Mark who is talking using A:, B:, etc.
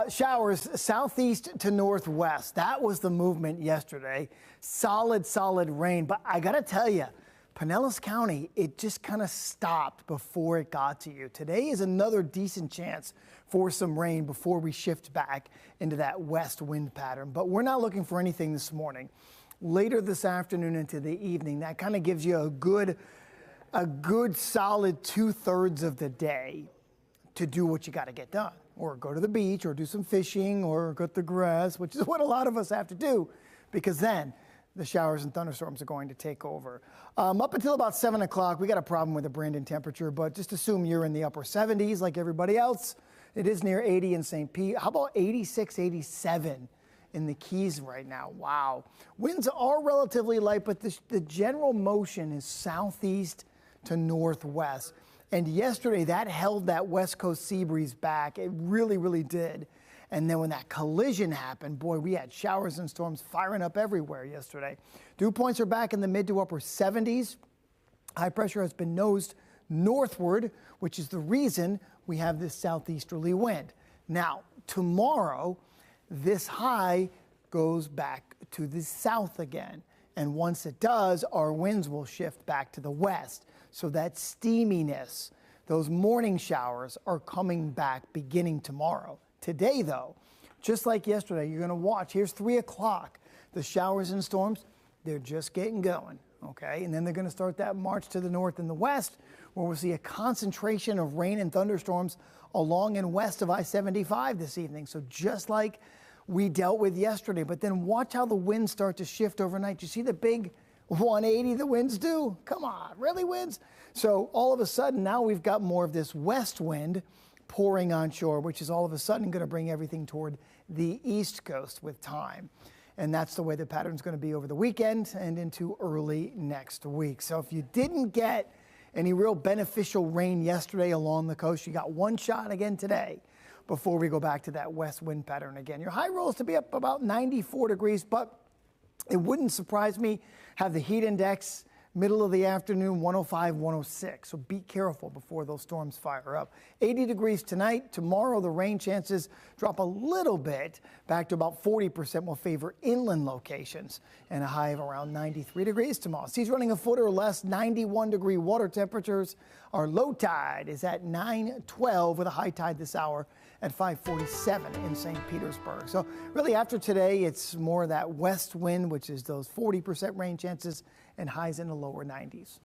A: Showers southeast to northwest. That was the movement yesterday. Solid rain. But I got to tell you, Pinellas County, it just kind of stopped before it got to you. Today is another decent chance for some rain before we shift back into that west wind pattern. But we're not looking for anything this morning. Later this afternoon into the evening, that kind of gives you a good solid 2/3 of the day to do what you got to get done, or go to the beach, or do some fishing, or cut the grass, which is what a lot of us have to do, because then the showers and thunderstorms are going to take over. Up until about 7 o'clock, we got a problem with the Brandon temperature, but just assume you're in the upper 70s like everybody else. It is near 80 in St. Pete. How about 86, 87 in the Keys right now? Wow. Winds are relatively light, but the general motion is southeast to northwest. And yesterday, that held that west coast sea breeze back. It really did. And then when that collision happened, boy, we had showers and storms firing up everywhere yesterday. Dew points are back in the mid to upper 70s. High pressure has been nosed northward, which is the reason we have this southeasterly wind. Now, tomorrow, this high goes back to the south again. And once it does, our winds will shift back to the west. So that steaminess, those morning showers are coming back beginning tomorrow. Today, though, just like yesterday, you're going to watch. Here's 3 o'clock. The showers and storms, they're just getting going, okay? And then they're going to start that march to the north and the west, where we'll see a concentration of rain and thunderstorms along and west of I-75 this evening. So just like we dealt with yesterday. But then watch how the winds start to shift overnight. You see the big 180 the winds do? Come on, really, winds? So all of a sudden, now we've got more of this west wind pouring onshore, which is all of a sudden going to bring everything toward the east coast with time. And that's the way the pattern's going to be over the weekend and into early next week. So if you didn't get any real beneficial rain yesterday along the coast, you got one shot again today before we go back to that west wind pattern again. Your high rolls to be up about 94 degrees, but it wouldn't surprise me. Have the heat index middle of the afternoon, 105, 106. So be careful before those storms fire up. 80 degrees tonight. Tomorrow, the rain chances drop a little bit back to about 40%, will favor inland locations, and a high of around 93 degrees tomorrow. Seas running a foot or less, 91-degree water temperatures. Our low tide is at 9:12 with a high tide this hour at 5:47 in St. Petersburg. So really after today, it's more of that west wind, which is those 40% rain chances, and highs in the lower 90s.